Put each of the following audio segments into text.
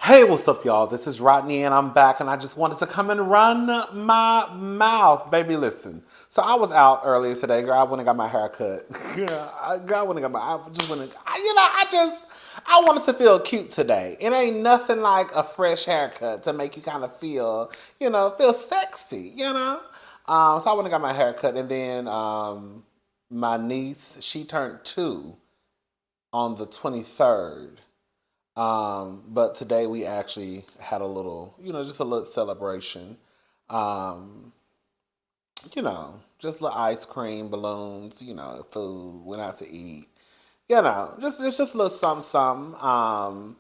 Hey, what's up, y'all? This is Rodney, and I'm back, and I just wanted to come and run my mouth. Baby, listen. So I was out earlier today, girl. I went and got my hair cut. Girl, I went and got my, I just went and, I wanted to feel cute today. It ain't nothing like a fresh haircut to make you kind of feel, feel sexy. So I went and got my hair cut, and then my niece, she turned 2 on the 23rd. But today we actually had a little, just a little celebration. Um, just little ice cream, balloons, food, went out to eat. Just it's just a little something, something.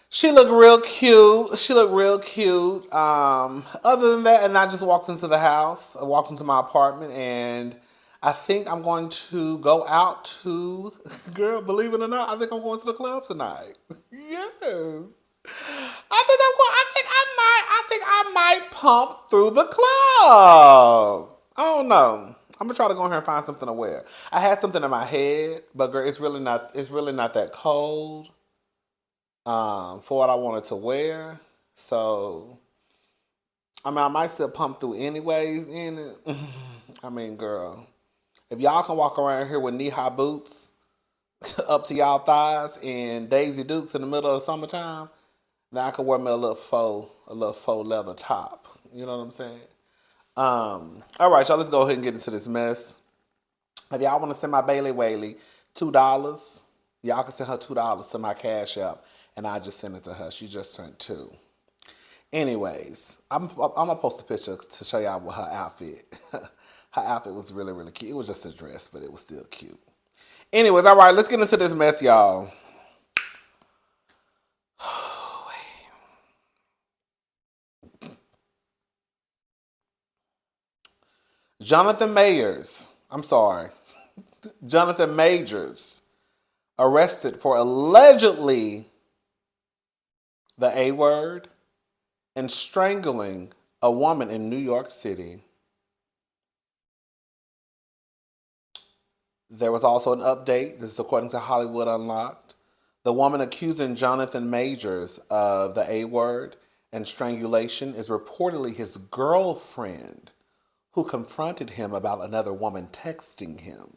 She looked real cute. She looked real cute. Other than that, and I just walked into the house. I walked into my apartment, and I think I'm going to go out to, girl, believe it or not, I think I'm going to the club tonight. Yes. I think I might pump through the club. I don't know. I'm gonna try to go in here and find something to wear. I had something in my head, but girl, it's really not that cold for what I wanted to wear. So I mean, I might still pump through anyways in it. I mean, girl, if y'all can walk around here with knee-high boots up to y'all thighs and Daisy Dukes in the middle of the summertime, then I can wear me a little faux leather top. You know what I'm saying? All right, y'all, let's go ahead and get into this mess. If y'all want to send my Bailey Whaley $2, y'all can send her $2 to my Cash App, and I just send it to her. She just sent 2. Anyways, I'm gonna post a picture to show y'all what her outfit. Her outfit was really, really cute. It was just a dress, but it was still cute. Anyways, all right, let's get into this mess, y'all. Jonathan Mayers, I'm sorry, Jonathan Majors, arrested for allegedly the A word and strangling a woman in New York City. There was also an update. This is according to Hollywood Unlocked. The woman accusing Jonathan Majors of the A word and strangulation is reportedly his girlfriend who confronted him about another woman texting him.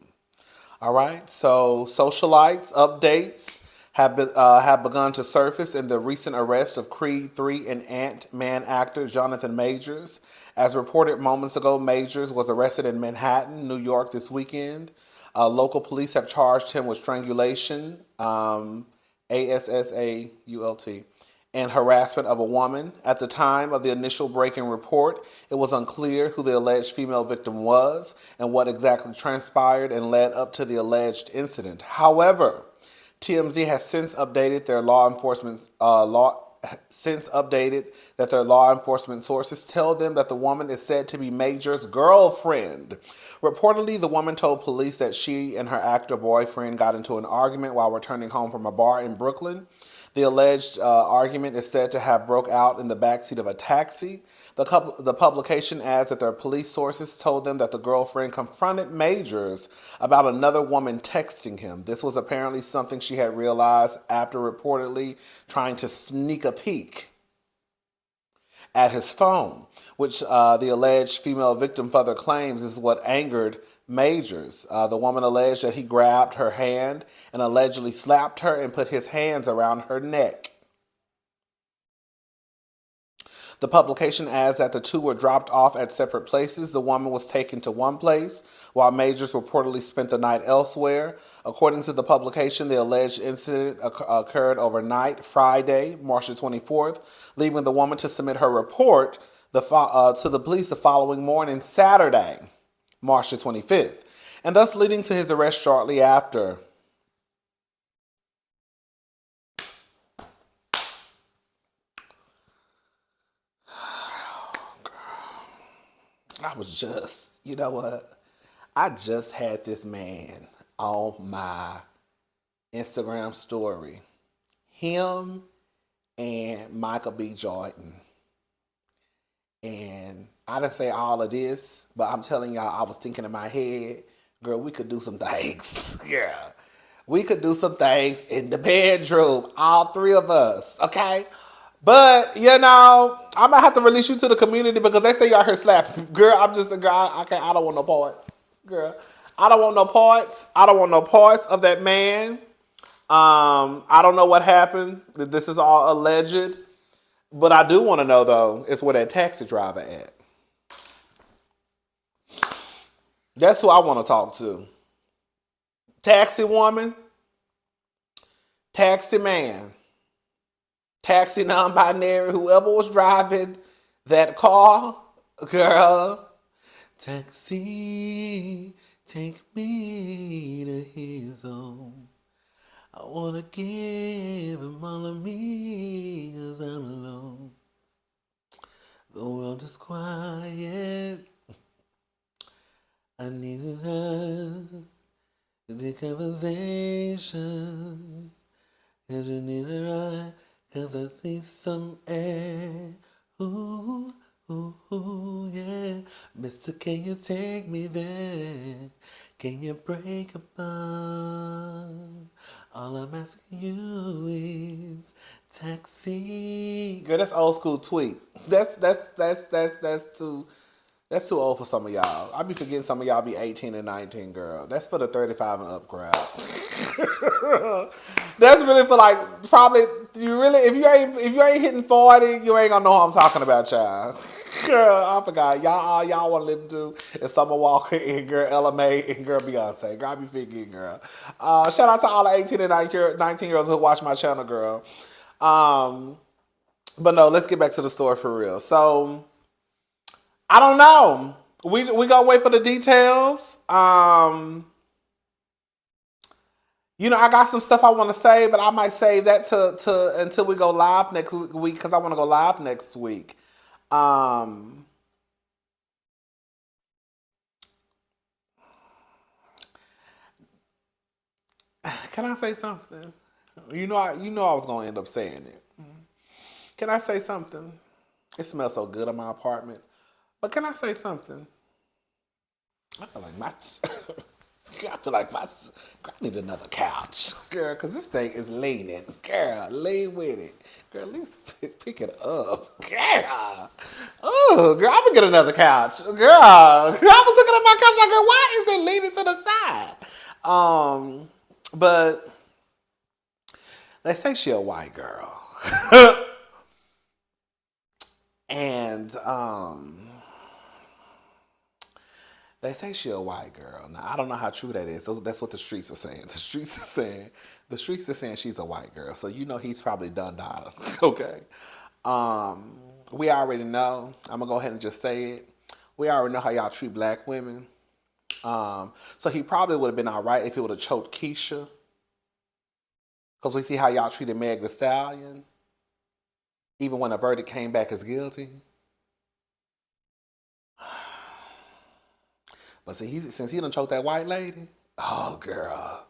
All right, so socialites updates have begun to surface in the recent arrest of Creed 3 and Ant-Man actor Jonathan Majors. As reported moments ago, Majors was arrested in Manhattan, New York this weekend. Local police have charged him with strangulation, ASSAULT, and harassment of a woman. At the time of the initial breaking report, it was unclear who the alleged female victim was and what exactly transpired and led up to the alleged incident. However, TMZ has since updated their law enforcement since updated that their law enforcement sources tell them that the woman is said to be Major's girlfriend. Reportedly, the woman told police that she and her actor boyfriend got into an argument while returning home from a bar in Brooklyn. The alleged argument is said to have broke out in the backseat of a taxi. The publication adds that their police sources told them that the girlfriend confronted Majors about another woman texting him. This was apparently something she had realized after reportedly trying to sneak a peek at his phone, which the alleged female victim further claims is what angered Majors. The woman alleged that he grabbed her hand and allegedly slapped her and put his hands around her neck. The publication adds that the two were dropped off at separate places. The woman was taken to one place, while Majors reportedly spent the night elsewhere. According to the publication, the alleged incident occurred overnight, Friday, March the 24th, leaving the woman to submit her report to the police the following morning, Saturday, March the 25th, and thus leading to his arrest shortly after. I was just, you know what? I just had this man on my Instagram story. Him and Michael B. Jordan. And I didn't say all of this, but I'm telling y'all, I was thinking in my head, girl, we could do some things. Yeah. We could do some things in the bedroom, all 3 of us, okay? But you know, I might have to release you to the community because they say you out here slapping. Girl, I'm just a girl. I can't. I don't want no parts, girl. I don't want no parts. I don't want no parts of that man. I don't know what happened. This is all alleged. But I do want to know though, is where that taxi driver at? That's who I want to talk to. Taxi woman, taxi man, taxi non-binary, whoever was driving that car, girl. Taxi, take me to his home. I wanna give him all of me, 'cause I'm alone. The world is quiet. I need to have the conversation. 'Cause you need a ride, 'cause I see some air. Ooh, ooh, ooh, yeah. Mister, can you take me there? Can you break a bond? All I'm asking you is taxi. Girl, that's old school tweet. That's too old for some of y'all. I be forgetting some of y'all be 18 and 19, girl. That's for the 35 and up crowd. That's really for like probably you really if you ain't hitting 40, you ain't gonna know what I'm talking about, child. Girl, I forgot. Y'all wanna listen to is Summer Walker and girl Ella May and girl Beyonce. Girl, I be figuring, girl. Shout out to all the 18 and 19 year olds who watch my channel, girl. But no, let's get back to the story for real. So I don't know. We gonna wait for the details. You know, I got some stuff I want to say, but I might save that to until we go live next week because I want to go live next week. Can I say something? I was gonna end up saying it. Can I say something? It smells so good in my apartment. But can I say something? I feel like I need another couch, girl, because this thing is leaning. Girl, lean with it. Girl, let's pick it up. Girl. Oh, girl, I'm going to get another couch. Girl, I was looking at my couch like, girl, why is it leaning to the side? But they say she a white girl. And, they say she a white girl. Now I don't know how true that is. So that's what the streets are saying. The streets are saying she's a white girl. So you know he's probably done Donna. Okay. We already know. I'm gonna go ahead and just say it. We already know how y'all treat black women. So he probably would have been all right if he would have choked Keisha. Because we see how y'all treated Meg Thee Stallion. Even when the verdict came back as guilty. But see, since he done choked that white lady, oh girl,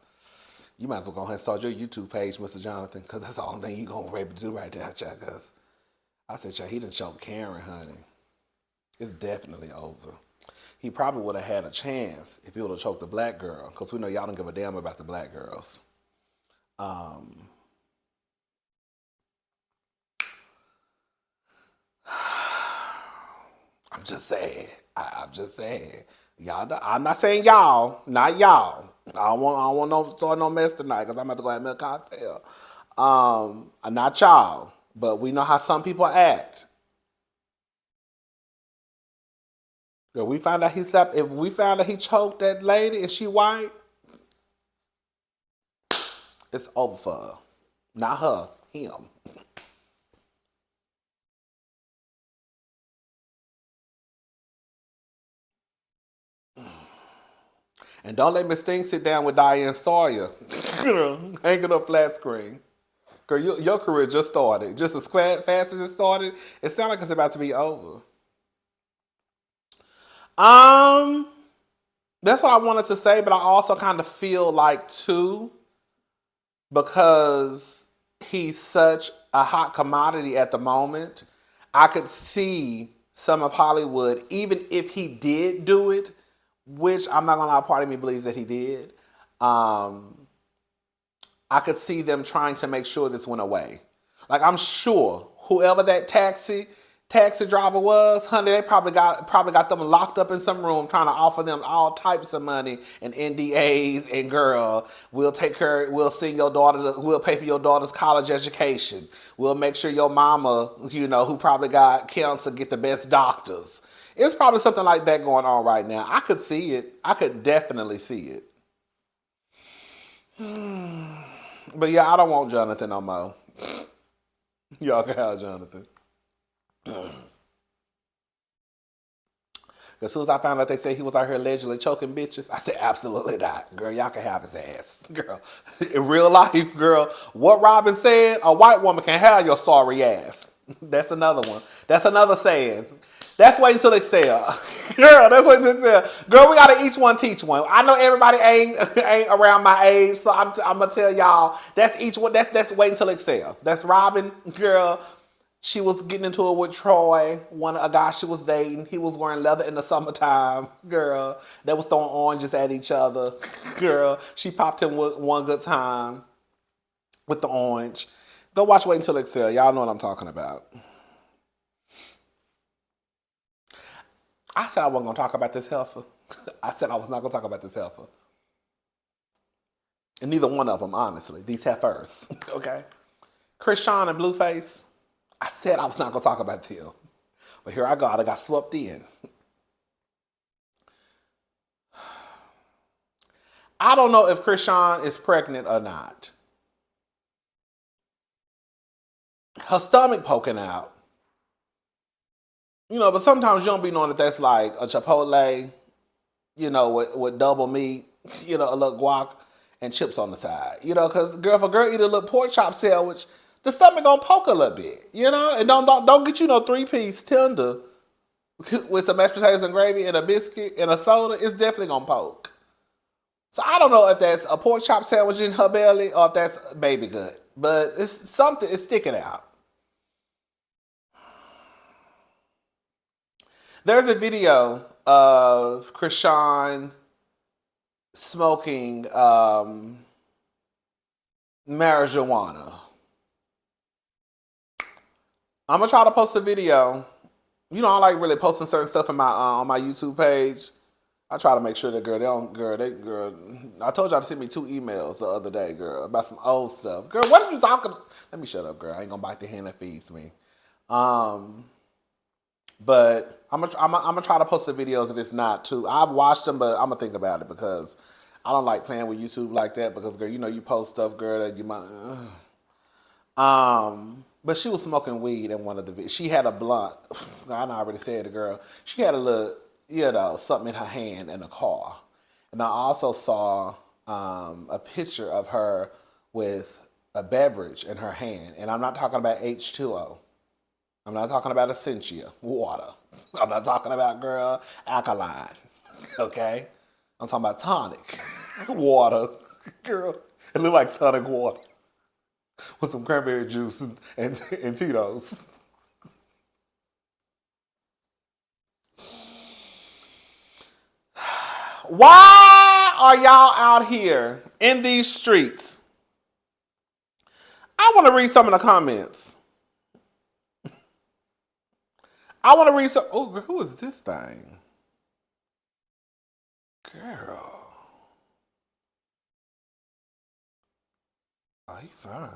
you might as well go ahead and start your YouTube page, Mr. Jonathan, because that's the only thing you gonna be able to do right there, child. Because I said, child, he done choked Karen, honey. It's definitely over. He probably would have had a chance if he would have choked the black girl, because we know y'all don't give a damn about the black girls. I'm just saying. I'm just saying. Y'all, I'm not saying y'all, not y'all. I don't want no start no mess tonight because I'm about to go have me a cocktail. Not y'all, but we know how some people act. If we find out he slapped, if we found out he choked that lady and she white, it's over for her. Not her, him. And don't let Miss Thing sit down with Diane Sawyer. Hanging up flat screen. Girl, your career just started. Just as fast as it started, it sounds like it's about to be over. Um, that's what I wanted to say, but I also kind of feel like too, because he's such a hot commodity at the moment, I could see some of Hollywood, even if he did do it, which I'm not gonna lie, part of me believes that he did. I could see them trying to make sure this went away. Like I'm sure whoever that taxi driver was, honey, they probably got them locked up in some room trying to offer them all types of money and NDAs. And girl, we'll send your daughter, we'll pay for your daughter's college education. We'll make sure your mama, who probably got cancer, get the best doctors. It's probably something like that going on right now. I could see it. I could definitely see it. But yeah, I don't want Jonathan no more. Y'all can have Jonathan. As soon as I found out they said he was out here allegedly choking bitches, I said, absolutely not. Girl, y'all can have his ass. Girl, in real life, girl, what Robin said, a white woman can have your sorry ass. That's another one. That's another saying. That's wait until they sell. Girl, that's what they sell. Girl, we gotta each one teach one. I know everybody ain't around my age, so I'm gonna tell y'all, that's each one. That's wait until they sell. That's Robin, girl. She was getting into it with Troy, a guy she was dating. He was wearing leather in the summertime. Girl, they was throwing oranges at each other. Girl, she popped him with one good time with the orange. Go watch Wait Until Excel. Y'all know what I'm talking about. I said I wasn't going to talk about this heifer. I said I was not going to talk about this heifer. And neither one of them, honestly. These heifers. Okay? Chrisean and Blueface. I said I was not going to talk about them. But here I go. I got swept in. I don't know if Chrisean is pregnant or not. Her stomach poking out. But sometimes you don't be knowing that that's like a Chipotle, with double meat, a little guac and chips on the side. Because girl, if a girl eat a little pork chop sandwich, the stomach gonna poke a little bit, and don't get 3-piece tender with some mashed potatoes and gravy and a biscuit and a soda. It's definitely gonna poke. So I don't know if that's a pork chop sandwich in her belly or if that's baby gut, but it's something. It's sticking out. There's a video of Chrisean smoking marijuana. I'm gonna try to post a video. I like really posting certain stuff in my on my YouTube page. I try to make sure that girl. I told y'all to send me 2 emails the other day, girl, about some old stuff. Girl, what are you talking? Let me shut up, girl. I ain't gonna bite the hand that feeds me. But I'm gonna try to post the videos if it's not too. I've watched them, but I'm gonna think about it because I don't like playing with YouTube like that. Because girl, you post stuff, girl, that you might. But she was smoking weed in one of the videos. She had a blunt. I already said it, girl. She had a little, something in her hand in a car. And I also saw a picture of her with a beverage in her hand. And I'm not talking about H2O. I'm not talking about Essentia, water. I'm not talking about, girl, alkaline. Okay? I'm talking about tonic water. Girl, it looked like tonic water with some cranberry juice and Tito's. Why are y'all out here in these streets? I want to read some of the comments. I want to read some. Oh, who is this thing? Girl. Oh, he fine.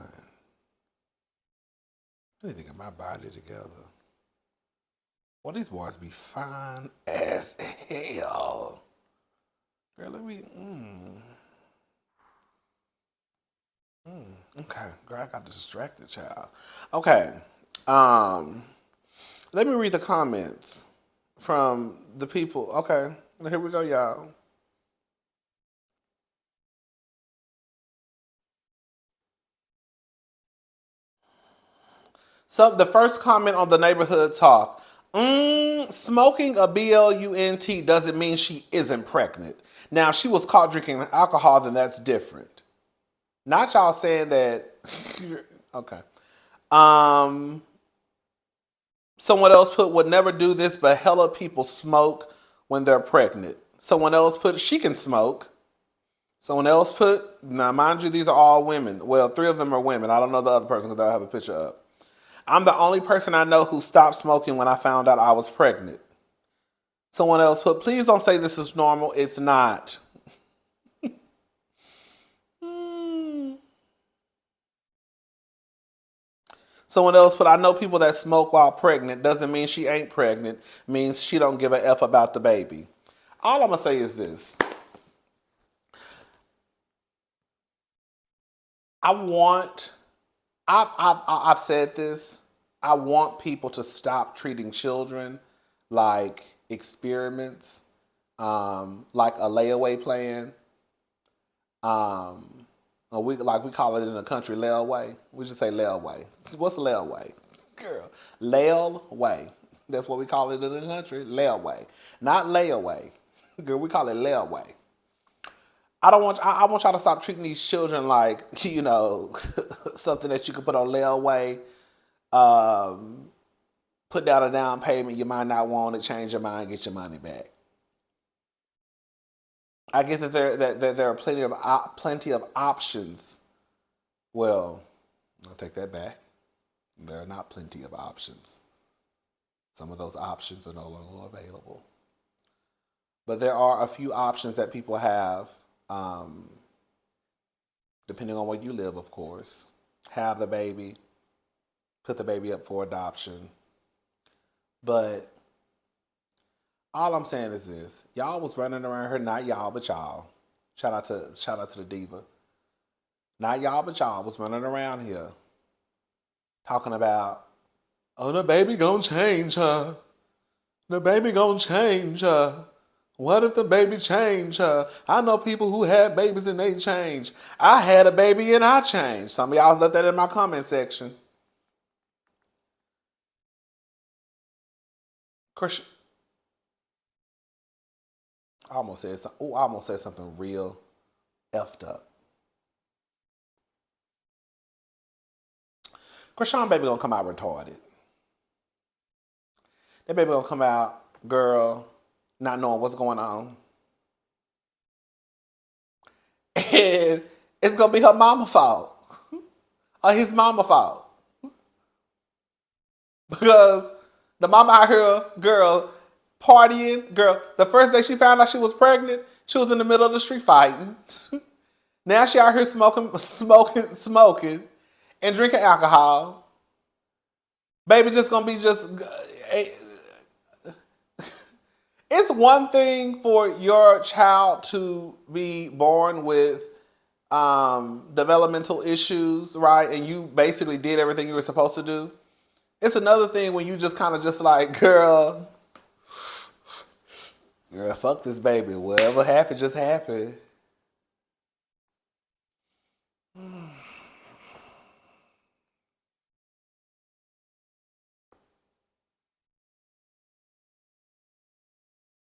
I need to get my body together. Well, these boys be fine as hell. Girl, let me. Okay, girl, I got distracted, child. Okay. Let me read the comments from the people. Okay, here we go, y'all. So the first comment on the neighborhood talk. Smoking a BLUNT doesn't mean she isn't pregnant. Now, if she was caught drinking alcohol, then that's different. Not y'all saying that. Okay. Someone else put, would never do this, but hella people smoke when they're pregnant. Someone else put, she can smoke. Someone else put, now mind you, these are all women. Well, 3 of them are women. I don't know the other person because I don't have a picture up. I'm the only person I know who stopped smoking when I found out I was pregnant. Someone else put, please don't say this is normal. It's not. Someone else put, I know people that smoke while pregnant. Doesn't mean she ain't pregnant. Means she don't give a F about the baby. All I'm going to say is this. I've said this. I want people to stop treating children like experiments, like a layaway plan. We call it in the country layaway. We just say layaway. What's a layaway? Girl, layaway. That's what we call it in the country, layaway. Not layaway. Girl, we call it layaway. I want y'all to stop treating these children like, something that you can put on layaway, put down a down payment, you might not want it, change your mind, get your money back. I get that there are plenty of options. Well, I'll take that back. There are not plenty of options. Some of those options are no longer available. But there are a few options that people have, depending on where you live, of course. Have the baby, put the baby up for adoption. But all I'm saying is this. Y'all was running around here, not y'all, but y'all. Shout out to the diva. Not y'all, but y'all was running around here talking about, oh, the baby gonna change her. The baby gonna change her. What if the baby change her? I know people who had babies and they changed. I had a baby and I changed. Some of y'all left that in my comment section. Chrisean, I almost said something real effed up. Chrisean baby gonna come out retarded. That baby gonna come out, girl, not knowing what's going on. And it's gonna be her mama fault. Or his mama fault. Because the mama out here, girl, partying, girl, the first day she found out she was pregnant, she was in the middle of the street fighting. Now she out here smoking, and drinking alcohol. Baby just gonna be just. It's one thing for your child to be born with developmental issues, right? And you basically did everything you were supposed to do. It's another thing when you just kind of just like, girl, fuck this baby. Whatever happened, just happened.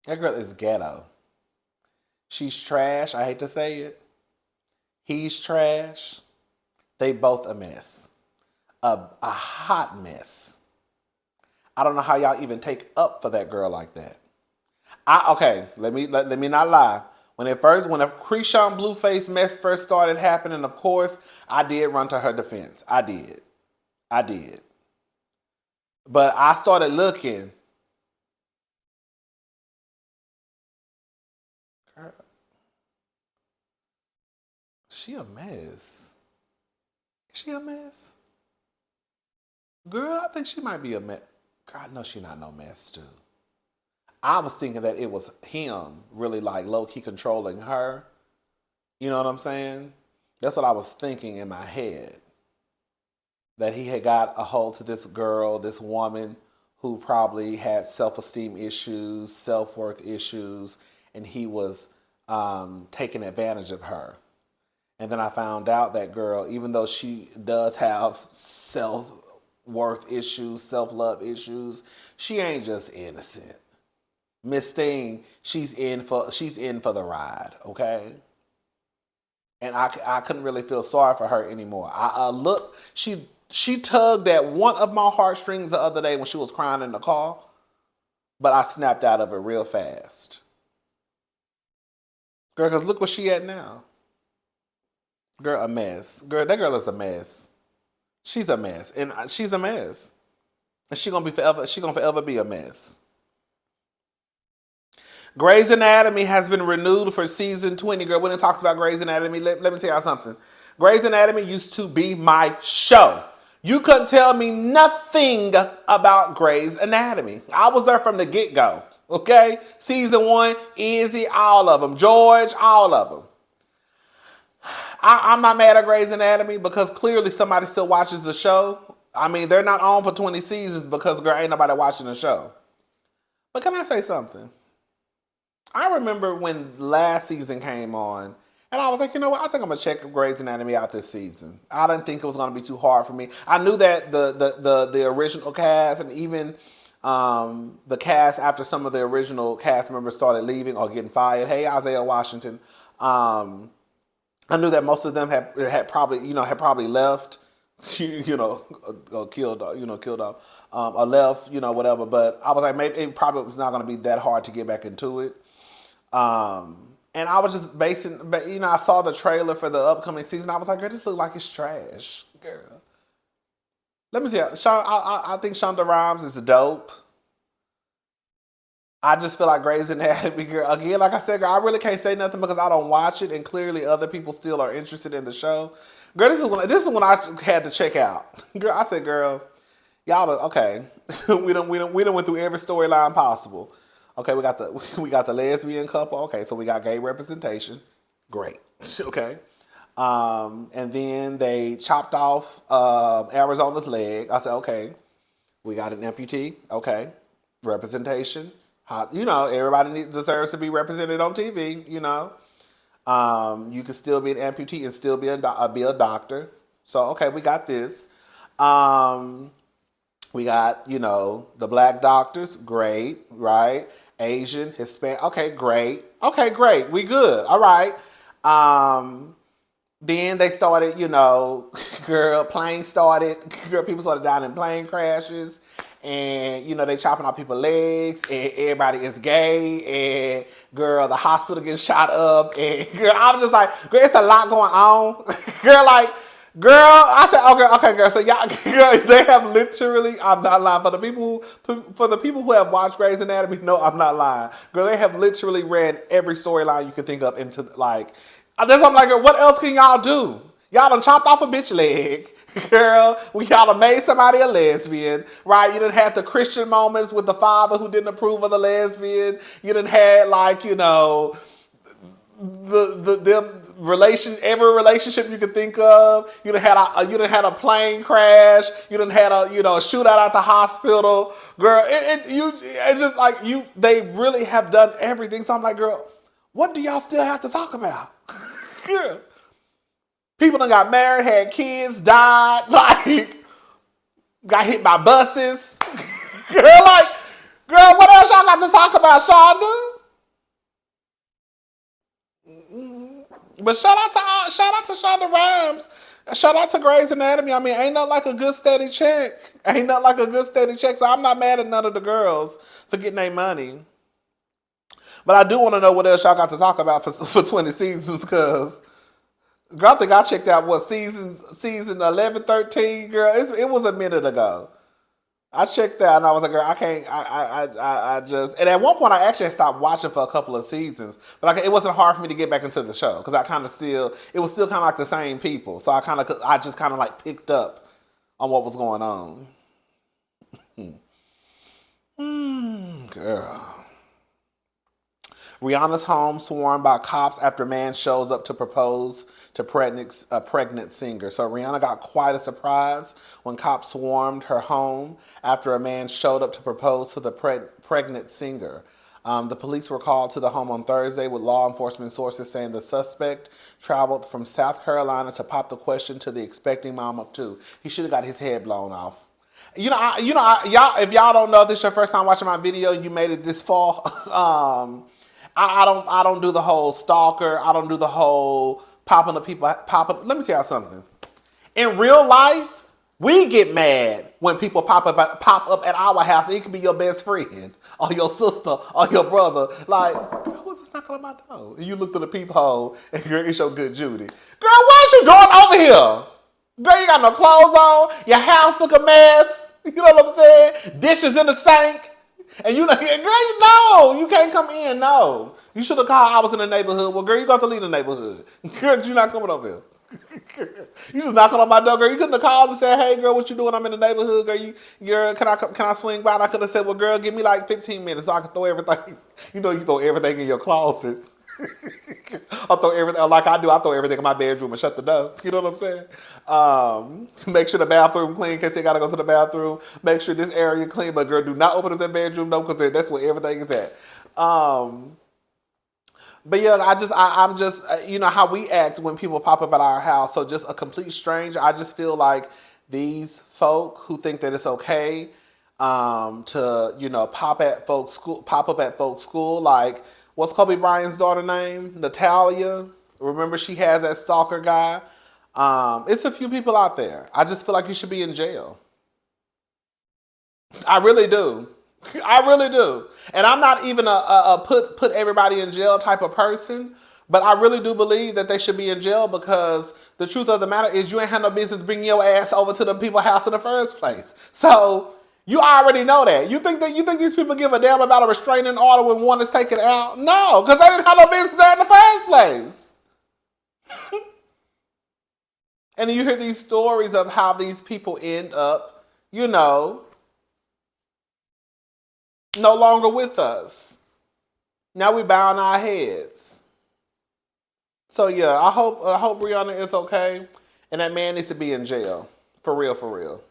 That girl is ghetto. She's trash. I hate to say it. He's trash. They both a mess. A hot mess. I don't know how y'all even take up for that girl like that. Okay, let me not lie. When a Chrisean Blueface mess first started happening, of course, I did run to her defense. I did. But I started looking. Girl, she a mess. Is she a mess? Girl, I think she might be a mess. Girl, I know she not no mess, too. I was thinking that it was him really like low-key controlling her. You know what I'm saying? That's what I was thinking in my head. That he had got a hold to this girl, this woman who probably had self-esteem issues, self-worth issues, and he was taking advantage of her. And then I found out that girl, even though she does have self-worth issues, self-love issues, she ain't just innocent. Miss Thing, she's in for the ride, okay? And I couldn't really feel sorry for her anymore. She tugged at one of my heartstrings the other day when she was crying in the car, but I snapped out of it real fast. Girl, because look where she at now. Girl, a mess. Girl, that girl is a mess. She's a mess, and she's a mess, and she gonna be forever. She gonna forever be a mess. Grey's Anatomy has been renewed for season 20. Girl, when it talks about Grey's Anatomy, let me tell y'all something. Grey's Anatomy used to be my show. You couldn't tell me nothing about Grey's Anatomy. I was there from the get-go. Okay? Season 1, Izzy, all of them. George, all of them. I'm not mad at Grey's Anatomy because clearly somebody still watches the show. I mean, they're not on for 20 seasons because, girl, ain't nobody watching the show. But can I say something? I remember when last season came on, and I was like, you know what? I think I'm gonna check Grey's Anatomy out this season. I didn't think it was gonna be too hard for me. I knew that the original cast and even the cast after some of the original cast members started leaving or getting fired. Hey, Isaiah Washington. I knew that most of them had probably left, killed off, or left, whatever. But I was like, maybe it probably was not going to be that hard to get back into it. And I was just I saw the trailer for the upcoming season. I was like, girl, this looks like it's trash, girl. Let me see. I think Shonda Rhimes is dope. I just feel like Grey's Anatomy, girl. Again, like I said, girl, I really can't say nothing because I don't watch it, and clearly other people still are interested in the show. Girl, this is when I had to check out. Girl, I said, girl, y'all okay. we done went through every storyline possible. Okay, we got the lesbian couple. Okay, so we got gay representation. Great. Okay. And then they chopped off Arizona's leg. I said, okay. We got an amputee. Okay. Representation. Everybody deserves to be represented on TV, You can still be an amputee and still be a doctor. So, okay, we got this. We got, the black doctors. Great, right? Asian, Hispanic. Okay, great. Okay, great. We good. All right. Then they started, planes started. Girl, people started dying in plane crashes. And, they chopping off people's legs, and everybody is gay, and, girl, the hospital getting shot up, and, girl, I was just like, girl, it's a lot going on. I said, okay, girl, so y'all, girl, they have literally, I'm not lying, for the people who have watched Grey's Anatomy, no, I'm not lying. Girl, they have literally ran every storyline you could think of into, that's what I'm like, girl, what else can y'all do? Y'all done chopped off a bitch leg. Girl, y'all done made somebody a lesbian, right? You done had the Christian moments with the father who didn't approve of the lesbian. You done had every relationship you could think of. You done had a plane crash. You done had a shootout at the hospital. Girl, it's just like they really have done everything. So I'm like, girl, what do y'all still have to talk about? Girl. People done got married, had kids, died, got hit by buses. Girl, what else y'all got to talk about, Shonda? But shout out to Shonda Rhimes. Shout out to Grey's Anatomy. I mean, ain't nothing like a good steady check. So I'm not mad at none of the girls for getting their money. But I do want to know what else y'all got to talk about for 20 seasons, because girl, I think I checked out season 11, 13, girl. It was a minute ago. I checked out and I was like, girl, I can't. I just. And at one point, I actually stopped watching for a couple of seasons, but it wasn't hard for me to get back into the show because it was still kind of like the same people. So I just kind of picked up on what was going on. Girl. Rihanna's home swarmed by cops after man shows up to propose to a pregnant singer. So Rihanna got quite a surprise when cops swarmed her home after a man showed up to propose to the pregnant singer. The police were called to the home on Thursday with law enforcement sources saying the suspect traveled from South Carolina to pop the question to the expecting mom of two. He should have got his head blown off. Y'all, if y'all don't know, if this is your first time watching my video, you made it this far. I don't do the whole stalker. I don't do the whole popping up people. Let me tell y'all something. In real life, we get mad when people pop up at our house. It could be your best friend or your sister or your brother. Like, girl, who's this knocking on my door? And you look through the peephole and girl, it's your good Judy. Girl, what is you doing over here? Girl, you got no clothes on. Your house look a mess. You know what I'm saying? Dishes in the sink. And you know, girl, you know, you can't come in. No. You should have called. I was in the neighborhood. Well, girl, you got to leave the neighborhood. Girl, you're not coming over here. You just knocking on my door, girl. You couldn't have called and said, "Hey, girl, what you doing? I'm in the neighborhood, girl. Can I swing by?" And I could have said, "Well, girl, give me like 15 minutes so I can throw everything." You know, you throw everything in your closet. I'll throw everything like I do. I throw everything in my bedroom and shut the door. You know what I'm saying? Make sure the bathroom clean in case you gotta go to the bathroom. Make sure this area clean. But girl, do not open up that bedroom though, because that's where everything is at. But yeah, I'm just, you know, how we act when people pop up at our house. So just a complete stranger. I just feel like these folk who think that it's okay to, you know, pop up at folks' school. Like, what's Kobe Bryant's daughter name? Natalia. Remember, she has that stalker guy. It's a few people out there. I just feel like you should be in jail. I really do. I really do. And I'm not even a put everybody in jail type of person, but I really do believe that they should be in jail because the truth of the matter is you ain't had no business bringing your ass over to the people's house in the first place. So you already know that. You think these people give a damn about a restraining order when one is taken out? No, because they didn't have no business there in the first place. And then you hear these stories of how these people end up, you know, no longer with us. Now we bowing our heads. So yeah, I hope Rihanna is okay, and that man needs to be in jail. For real, for real.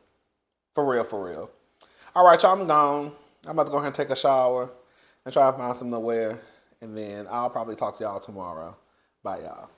For real, for real. All right, y'all, I'm gone. I'm about to go ahead and take a shower and try to find something to wear, and then I'll probably talk to y'all tomorrow. Bye, y'all.